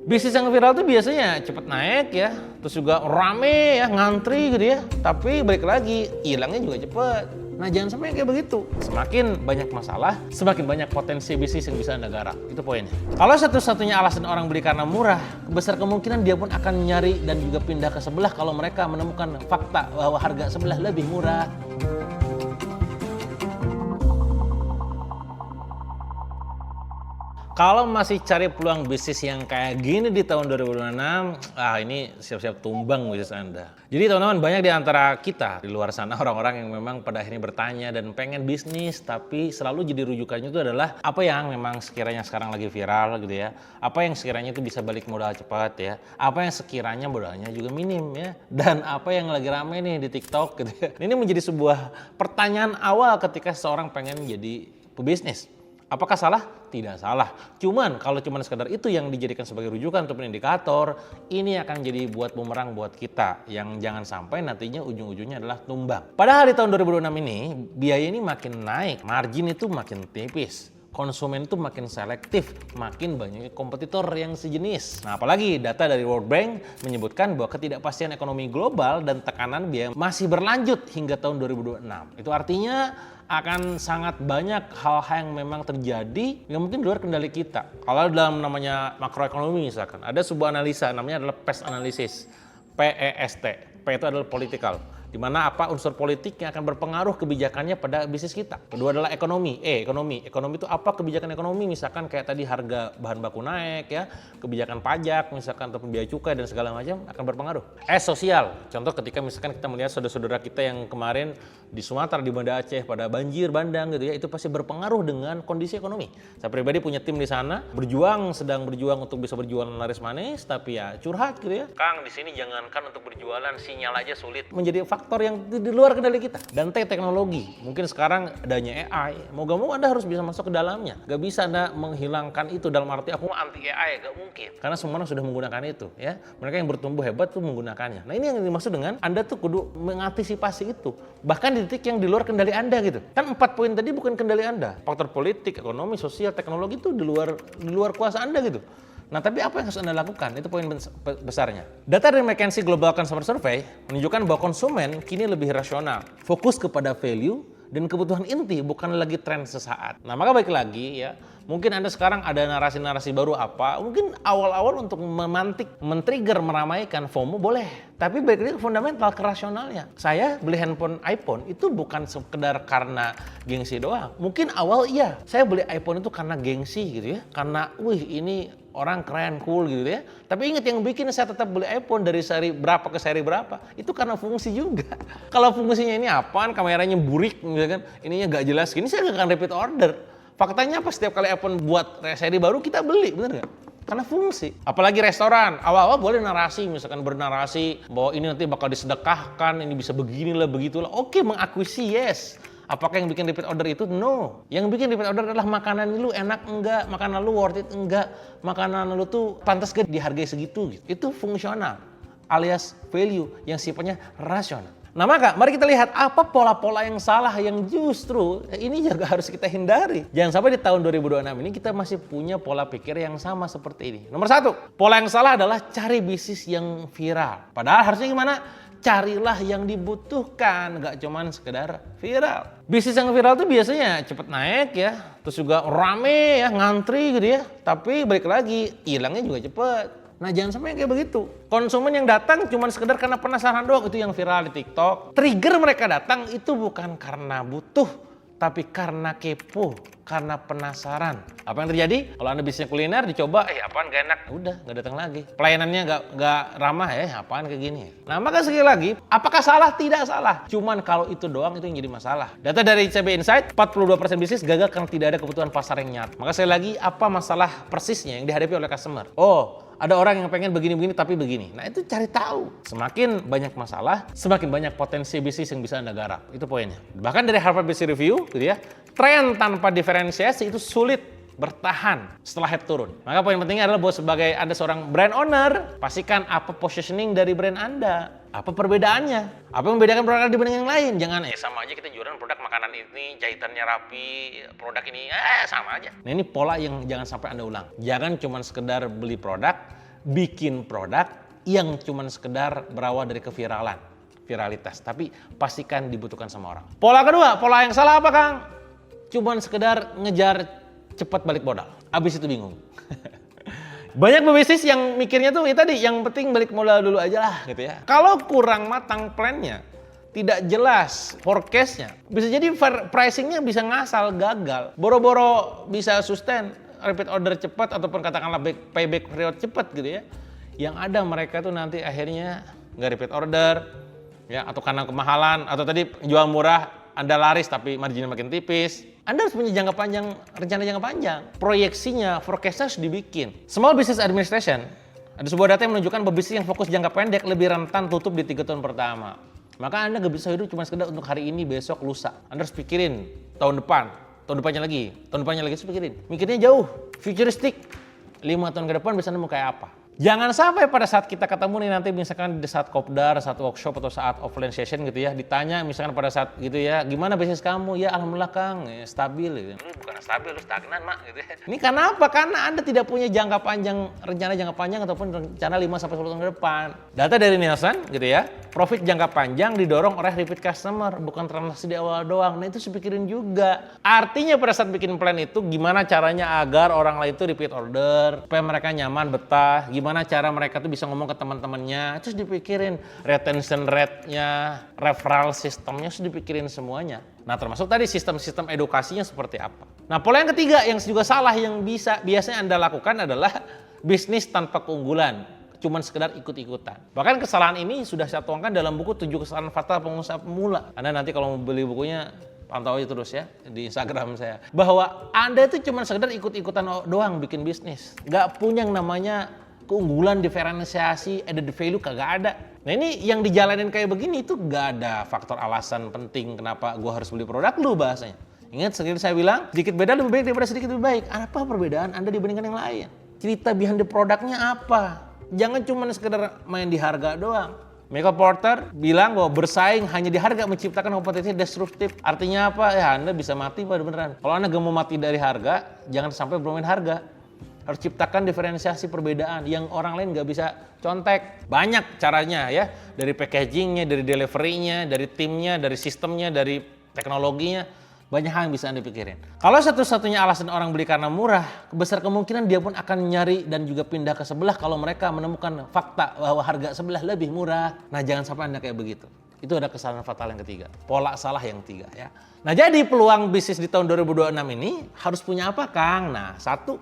Bisnis yang viral tuh biasanya cepet naik ya, terus juga rame ya, ngantri gitu ya. Tapi balik lagi, hilangnya juga cepet. Nah jangan sampai kayak begitu. Semakin banyak masalah, semakin banyak potensi bisnis yang bisa Anda garap. Itu poinnya. Kalau satu-satunya alasan orang beli karena murah, besar kemungkinan dia pun akan nyari dan juga pindah ke sebelah kalau mereka menemukan fakta bahwa harga sebelah lebih murah. Kalau masih cari peluang bisnis yang kayak gini di tahun 2026, ini siap-siap tumbang bisnis Anda. Jadi teman-teman, banyak di antara kita di luar sana orang-orang yang memang pada akhirnya bertanya dan pengen bisnis, tapi selalu jadi rujukannya itu adalah apa yang memang sekiranya sekarang lagi viral gitu ya. Apa yang sekiranya itu bisa balik modal cepat ya. Apa yang sekiranya modalnya juga minim ya. Dan apa yang lagi rame nih di TikTok gitu ya. Ini menjadi sebuah pertanyaan awal ketika seseorang pengen jadi pebisnis. Apakah salah? Tidak salah. Cuman kalau cuman sekedar itu yang dijadikan sebagai rujukan untuk indikator, ini akan jadi buat bumerang buat kita yang jangan sampai nantinya ujung-ujungnya adalah tumbang. Padahal di tahun 2026 ini biaya ini makin naik, margin itu makin tipis. Konsumen itu makin selektif, makin banyak kompetitor yang sejenis. Nah, apalagi data dari World Bank menyebutkan bahwa ketidakpastian ekonomi global dan tekanan biaya masih berlanjut hingga tahun 2026. Itu artinya akan sangat banyak hal-hal yang memang terjadi yang mungkin di luar kendali kita. Kalau dalam namanya makroekonomi misalkan, ada sebuah analisa namanya adalah PEST analysis. PEST. P itu adalah political. Di mana apa unsur politik yang akan berpengaruh kebijakannya pada bisnis kita. Kedua adalah ekonomi. Ekonomi. Ekonomi itu apa kebijakan ekonomi? Misalkan kayak tadi harga bahan baku naik ya, kebijakan pajak misalkan ataupun biaya cukai dan segala macam akan berpengaruh. Sosial. Contoh ketika misalkan kita melihat saudara-saudara kita yang kemarin di Sumatera, di Banda Aceh pada banjir bandang gitu ya, itu pasti berpengaruh dengan kondisi ekonomi. Saya pribadi punya tim di sana, sedang berjuang untuk bisa berjualan laris manis, tapi ya curhat gitu ya. Kang, di sini jangankan untuk berjualan, sinyal aja sulit. Menjadi faktor yang di luar kendali kita. Dan teknologi, mungkin sekarang adanya AI, mau gak mau Anda harus bisa masuk ke dalamnya. Gak bisa Anda menghilangkan itu dalam arti aku anti AI, gak mungkin. Karena semua orang sudah menggunakan itu ya. Mereka yang bertumbuh hebat tuh menggunakannya. Nah ini yang dimaksud dengan Anda tuh kudu mengantisipasi itu. Bahkan di titik yang di luar kendali Anda gitu. Kan 4 poin tadi bukan kendali Anda. Faktor politik, ekonomi, sosial, teknologi itu di luar kuasa Anda gitu. Nah, tapi apa yang harus Anda lakukan? Itu poin besarnya. Data dari McKinsey Global Consumer Survey menunjukkan bahwa konsumen kini lebih rasional, fokus kepada value dan kebutuhan inti, bukan lagi tren sesaat. Nah, maka baik lagi ya, mungkin Anda sekarang ada narasi-narasi baru apa, mungkin awal-awal untuk memantik, men-trigger, meramaikan FOMO boleh. Tapi balik lagi ke fundamental, ke rasionalnya. Saya beli handphone iPhone itu bukan sekedar karena gengsi doang. Mungkin awal iya, saya beli iPhone itu karena gengsi gitu ya. Karena, ini orang keren, cool gitu ya. Tapi ingat yang bikin saya tetap beli iPhone dari seri berapa ke seri berapa, itu karena fungsi juga. Kalau fungsinya ini apaan, kameranya burik misalkan, ininya gak jelas gini, saya gak akan repeat order. Faktanya apa, setiap kali iPhone buat seri baru kita beli, bener gak? Karena fungsi. Apalagi restoran, awal-awal boleh narasi, misalkan bernarasi bahwa ini nanti bakal disedekahkan, ini bisa beginilah, begitulah. Oke, mengakuisi, yes. Apakah yang bikin repeat order itu? No. Yang bikin repeat order adalah makanan lu enak enggak, makanan lu worth it enggak, makanan lu tuh pantas gak dihargai segitu gitu. Itu fungsional alias value yang sifatnya rasional. Nah maka mari kita lihat apa pola-pola yang salah yang justru ini juga harus kita hindari. Jangan sampai di tahun 2026 ini kita masih punya pola pikir yang sama seperti ini. Nomor 1, pola yang salah adalah cari bisnis yang viral. Padahal harusnya gimana? Carilah yang dibutuhkan, gak cuman sekedar viral. Bisnis yang viral tuh biasanya cepet naik ya, terus juga rame ya, ngantri gitu ya. Tapi balik lagi, hilangnya juga cepet. Nah jangan sampai kayak begitu. Konsumen yang datang cuma sekedar karena penasaran doang, itu yang viral di TikTok. Trigger mereka datang itu bukan karena butuh, tapi karena kepo, karena penasaran. Apa yang terjadi? Kalau Anda bisnis kuliner dicoba, apaan gak enak? Udah, gak datang lagi. Pelayanannya gak ramah apaan kayak gini. Nah maka sekali lagi, apakah salah? Tidak salah. Cuman kalau itu doang itu yang jadi masalah. Data dari CB Insight, 42% bisnis gagal karena tidak ada kebutuhan pasar yang nyata. Maka sekali lagi, apa masalah persisnya yang dihadapi oleh customer? Ada orang yang pengen begini-begini tapi begini. Nah itu cari tahu. Semakin banyak masalah, semakin banyak potensi bisnis yang bisa Anda garap. Itu poinnya. Bahkan dari Harvard Business Review, gitu ya, tren tanpa diferensiasi itu sulit bertahan setelah hype turun. Maka poin pentingnya adalah bahwa sebagai Anda seorang brand owner, pastikan apa positioning dari brand Anda. Apa perbedaannya? Apa yang membedakan produk dibanding yang lain? Jangan sama aja kita jualan produk makanan ini, jahitannya rapi, produk ini sama aja. Nah ini pola yang jangan sampai Anda ulang. Jangan cuma sekedar beli produk, bikin produk yang cuman sekedar berawal dari viralitas, tapi pastikan dibutuhkan sama orang. Pola kedua, pola yang salah apa Kang? Cuman sekedar ngejar cepat balik modal, abis itu bingung. Banyak pebisnis yang mikirnya tuh tadi, yang penting balik modal dulu aja lah gitu ya. Kalau kurang matang plannya, tidak jelas forecastnya, bisa jadi pricingnya bisa ngasal, gagal. Boro-boro bisa sustain repeat order cepat ataupun katakanlah payback period cepat gitu ya. Yang ada mereka tuh nanti akhirnya nggak repeat order, ya, atau karena kemahalan, atau tadi jual murah, Anda laris tapi marginnya makin tipis. Anda harus punya jangka panjang, rencana jangka panjang. Proyeksinya, forecastnya harus dibikin. Small Business Administration, ada sebuah data yang menunjukkan pebisnis yang fokus jangka pendek lebih rentan tutup di 3 tahun pertama. Maka Anda nggak bisa hidup cuma sekedar untuk hari ini, besok, lusa. Anda harus pikirin tahun depan, tahun depannya lagi, harus pikirin. Mikirnya jauh, futuristik. 5 tahun ke depan bisa nemu kayak apa. Jangan sampai pada saat kita ketemu nih nanti misalkan di saat kopdar, saat workshop atau saat offline session gitu ya, ditanya misalkan pada saat gitu ya, gimana bisnis kamu? Ya alhamdulillah Kang, ya, stabil gitu. Lu bukan stabil, lu stagnan Mak gitu ya. Ini karena apa? Karena Anda tidak punya jangka panjang, rencana jangka panjang ataupun rencana 5-10 tahun ke depan. Data dari Nielsen gitu ya, profit jangka panjang didorong oleh repeat customer, bukan transaksi di awal doang. Nah itu harus dipikirin juga. Artinya pada saat bikin plan itu gimana caranya agar orang lain itu repeat order, supaya mereka nyaman, betah, gimana cara mereka tuh bisa ngomong ke teman-temannya, terus dipikirin retention rate-nya, referral sistemnya, harus dipikirin semuanya. Nah termasuk tadi sistem-sistem edukasinya seperti apa. Nah pola yang ketiga yang juga salah yang biasanya Anda lakukan adalah bisnis tanpa keunggulan, cuman sekedar ikut-ikutan. Bahkan kesalahan ini sudah saya tuangkan dalam buku 7 Kesalahan Fatal Pengusaha Pemula. Anda nanti kalau mau beli bukunya pantau aja terus ya di Instagram saya. Bahwa Anda itu cuma sekedar ikut-ikutan doang bikin bisnis. Gak punya yang namanya keunggulan, diferensiasi, added value kagak ada. Nah ini yang dijalanin kayak begini itu gak ada faktor alasan penting kenapa gua harus beli produk lu bahasanya. Ingat sekali saya bilang, sedikit beda lebih baik daripada sedikit lebih baik. Apa perbedaan Anda dibandingkan yang lain? Cerita behind the produknya apa? Jangan cuma sekedar main di harga doang. Michael Porter bilang bahwa bersaing hanya di harga menciptakan kompetisi destruktif. Artinya apa? Ya Anda bisa mati pada beneran. Kalau Anda gak mau mati dari harga, jangan sampai bermain harga. Harus ciptakan diferensiasi perbedaan yang orang lain nggak bisa contek. Banyak caranya ya, dari packagingnya, dari deliverynya, dari timnya, dari sistemnya, dari teknologinya. Banyak hal yang bisa Anda pikirin. Kalau satu-satunya alasan orang beli karena murah, besar kemungkinan dia pun akan nyari dan juga pindah ke sebelah kalau mereka menemukan fakta bahwa harga sebelah lebih murah. Nah jangan sampai Anda kayak begitu. Itu ada kesalahan fatal yang ketiga. Pola salah yang ketiga ya. Nah jadi peluang bisnis di tahun 2026 ini harus punya apa Kang? Nah satu,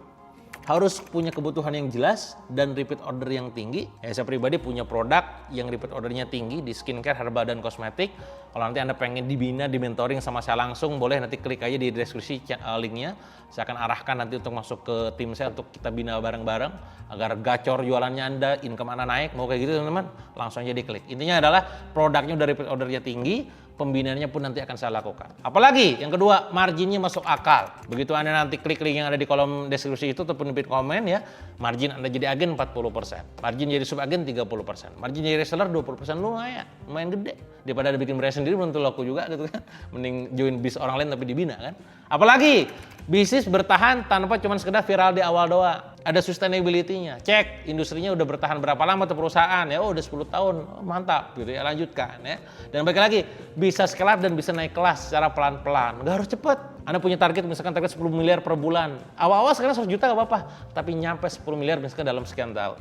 harus punya kebutuhan yang jelas dan repeat order yang tinggi. Ya, saya pribadi punya produk yang repeat ordernya tinggi di skincare, herbal, dan kosmetik. Kalau nanti Anda pengen dibina, di mentoring sama saya langsung, boleh nanti klik aja di deskripsi linknya. Saya akan arahkan nanti untuk masuk ke tim saya untuk kita bina bareng-bareng agar gacor jualannya Anda, income Anda naik. Mau kayak gitu teman-teman, langsung aja diklik. Intinya adalah produknya udah repeat ordernya tinggi, pembinaannya pun nanti akan saya lakukan. Apalagi yang kedua, marginnya masuk akal. Begitu Anda nanti klik link yang ada di kolom deskripsi itu ataupun di komen ya, margin Anda jadi agen 40%, margin jadi sub agen 30%, margin jadi reseller 20%, lumayan gede. Daripada ada bikin brand sendiri belum tentu laku juga gitu kan. Mending join bis orang lain tapi dibina kan. Apalagi bisnis bertahan tanpa cuma sekedar viral di awal doang. Ada sustainability-nya. Cek industrinya udah bertahan berapa lama tuh perusahaan ya. Oh udah 10 tahun. Oh, mantap gitu ya, lanjutkan ya. Dan balik lagi bisa scale up dan bisa naik kelas secara pelan-pelan. Gak harus cepet. Anda punya target misalkan target 10 miliar per bulan. Awal-awal sekarang 100 juta gak apa-apa. Tapi nyampe 10 miliar misalkan dalam sekian tahun.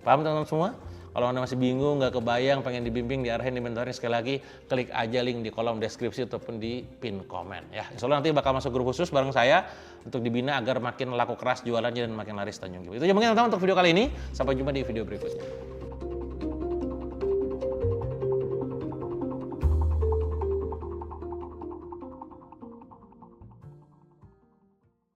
Paham teman-teman semua? Kalau Anda masih bingung, nggak kebayang, pengen dibimbing, diarahin, dimentoring, sekali lagi klik aja link di kolom deskripsi ataupun di pin komen ya. Insya Allah nanti bakal masuk grup khusus bareng saya untuk dibina agar makin laku keras jualannya dan makin laris Tanjung Kibo. Itu aja mungkin teman-teman untuk video kali ini. Sampai jumpa di video berikutnya.